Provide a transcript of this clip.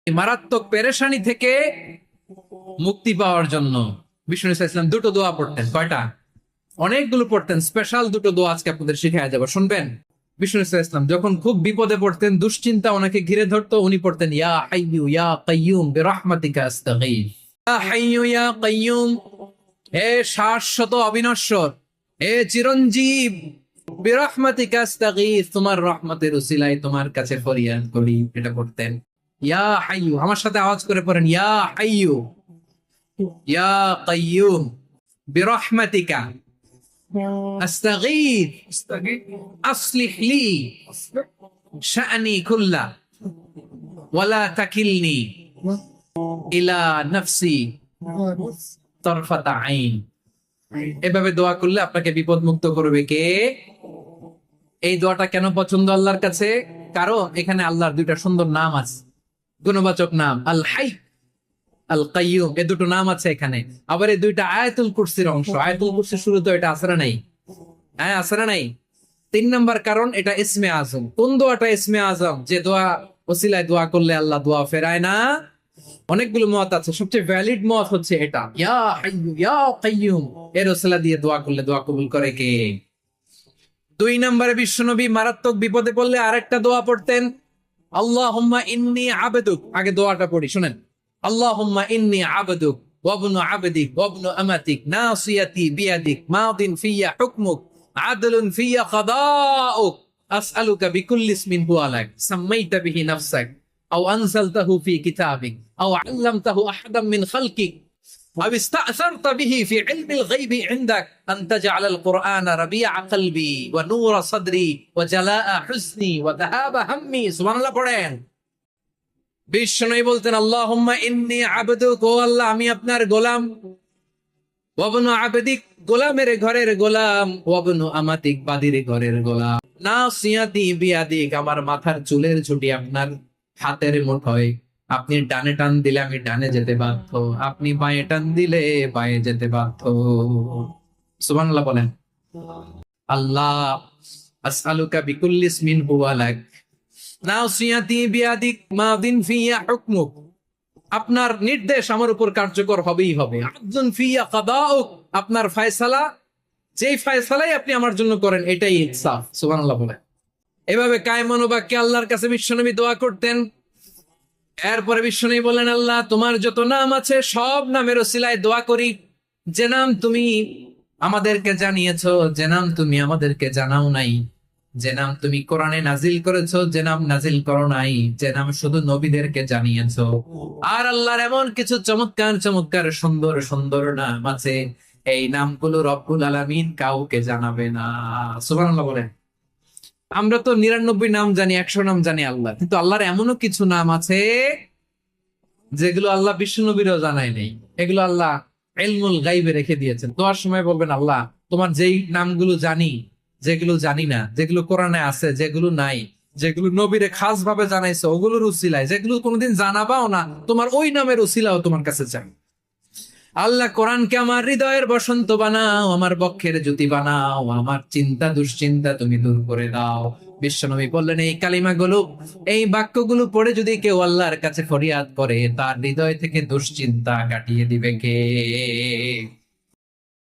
মারাত্মক পেরেশানি থেকে মুক্তি পাওয়ার জন্য বিষ্ণু ইসলাম দুটো দোয়া পড়তেন। কয়টা? অনেকগুলো পড়তেন। স্পেশাল দুটো দোয়া আজকে আপনাদের শিখাইয়া যাবো, শুনবেন। বিষ্ণু ইসলাম যখন খুব বিপদে পড়তেন, দুশ্চিন্তা ওনাকে ঘিরে ধরতো, উনি পড়তেন ইয়া হাইয়ু ইয়া কাইয়ুম বিরহমাতিকা আস্তাগীথ। ইয়া হাইয়ু ইয়া কাইয়ুম, হে শাশ্বত অবিনশ্বর, হে চিরঞ্জীব, বিরহমাতিকা আস্তাগীথ, তোমার রহমতের উসিলায় তোমার কাছে ফরিয়াদ করি। এটা পড়তেন। ইয়া হাইয়ু, আমার সাথে আওয়াজ করে পড়েন, ইয়া হাইয়ু ইয়া কাইয়ুম বিরহমাতিকা আস্তাগীথ আসলিহ লি শা'নি কুল্লা ওয়ালা তাকিলনি ইলা নাফসি তরফাতা আইন। এভাবে দোয়া করলে আপনাকে বিপদ মুক্ত করবে কে? এই দোয়াটা কেন পছন্দ আল্লাহর কাছে? কারণ এখানে আল্লাহর দুইটা সুন্দর নাম আছে, গুণবাচক নাম, আল হাই, আল কাইয়ুম, এই দুটো নাম আছে এখানে। আবার এই দুইটা আয়াতুল কুরসির অংশ। আয়াতুল কুরসির শুরু তো এটা আসরা নাই, হ্যাঁ আসরা নাই। 3 নাম্বার কারণ, এটা ইসমে আজম। কোন দোয়াটা ইসমে আজম? যে দোয়া ওসিলায় দোয়া করলে আল্লাহ দোয়া ফেরায় না। অনেকগুলো মত আছে, সবচেয়ে ভ্যালিড মত হচ্ছে এটা, ইয়া হাইয়ু ইয়া কাইয়ুম, এর ওসিলা দিয়ে দোয়া করলে দোয়া কবুল করে কে? 2 নম্বরে বিশ্বনবী মারাত্মক বিপদে পড়লে আরেকটা দোয়া পড়তেন, আল্লাহুম্মা ইন্নী আবদুক। আগে দোয়াটা পড়ি, শুনেন। আল্লাহুম্মা ইন্নী আবদুক ওয়া ইবনু আবদিক ওয়া ইবনু আমাতিক নাসিয়াতি বিয়াদিক মাদিন ফিয়া হুকমুক আদলুন ফিয়া কাদাউক আসআলুকা বিকুল্লি ইসমিন হুয়া লাক সাম্মাইতা বিহি নাফসাক আও আনজালতাহু ফি কিতাবিক আও আল্লামতাহু আহাদাম মিন খালকিক أو استأثرت به في علم الغيب عندك أن تجعل القرآن ربيع قلبي ونور صدري وجلاء حزني وذهاب همي। سبحان الله পড়েন। বিষ্ণু বলতেন, আল্লাহুম্মা ইন্নী আবদুক, ও আল্লাহ আমি আপনার গোলাম, ওয়া ইবনু আবদিক, গোলামের ঘরের গোলাম, ওয়া ইবনু আমাতিক, বাদির ঘরের গোলাম, নাসিয়াতি বিয়াদিক, আমার মাথার চুলের ঝুঁটি আপনার হাতের মুঠোয়। আপনি ডানে টান দিলে আমি ডানে যেতে বাধ্য, আপনি বাঁয়ে টান দিলে বাঁয়ে যেতে বাধ্য। সুবহানাল্লাহ বলেন। আল্লাহ আসআলুকা বিকুল্লি ইসমিন হুয়া লাক নাসিয়াতি বিয়াদিক মাদিন ফিয়া হুকমুক, আপনার নির্দেশ আমার উপর কার্যকর হবেই হবে। আদলুন ফিয়া কাদাউক, আপনার ফয়সালা, যেই ফয়সালাই আপনি আমার জন্য করেন এটাই ইনসাফ। সুবহানাল্লাহ বলেন। এভাবে কায়মান বাক্যে আল্লাহর কাছে বিশ্বনবী দোয়া করতেন। এরপরে বিশ্বনবী বলেন, আল্লাহ তোমার যত নাম আছে সব নামের ওসিলায় দোয়া করি, যে নাম তুমি আমাদেরকে জানিয়েছো, যে নাম তুমি আমাদেরকে জানাও নাই, যে নাম তুমি কোরআনে নাজিল করেছো, যে নাম নাজিল করো নাই, যে নাম শুধু নবীদেরকে জানিয়েছো। আর আল্লাহর এমন কিছু চমৎকার চমৎকার সুন্দর সুন্দর নাম আছে, এই নামগুলো রব্বুল আলামিন কাউকে জানাবে না। সুবহানাল্লাহ বলেন। আমরা তো 99 নাম জানি, 100 নাম জানি আল্লাহ, কিন্তু আল্লাহর এমনও কিছু নাম আছে যেগুলো আল্লাহ বিশ্বনবীরও জানায় নেই। এগুলো আল্লাহ ইলমুল গাইবে রেখে দিয়েছেন। দোয়ার সময় বলবেন, আল্লাহ তোমার যেই নামগুলো জানি, যেগুলো জানি না, যেগুলো কোরআনে আছে, যেগুলো নাই, যেগুলো নবীরে খাস ভাবে জানাইছে, ওগুলোর উসিলায়, যেগুলো কোনোদিন জানাবাও না, তোমার ওই নামের উসিলাও তোমার কাছে চাই। আল্লাহ কোরআনকে আমার হৃদয়ের বসন্ত বানাও, আমার বক্ষের জ্যোতি বানাও, আমার চিন্তা দুশ্চিন্তা তুমি দূর করে দাও। বিশ্বনবী বললেন, এই কালিমাগুলো, এই বাক্যগুলো পড়ে যদি কেউ আল্লাহর কাছে ফরিয়াদ করে, তার হৃদয় থেকে দুশ্চিন্তা কাটিয়ে দিবে কে?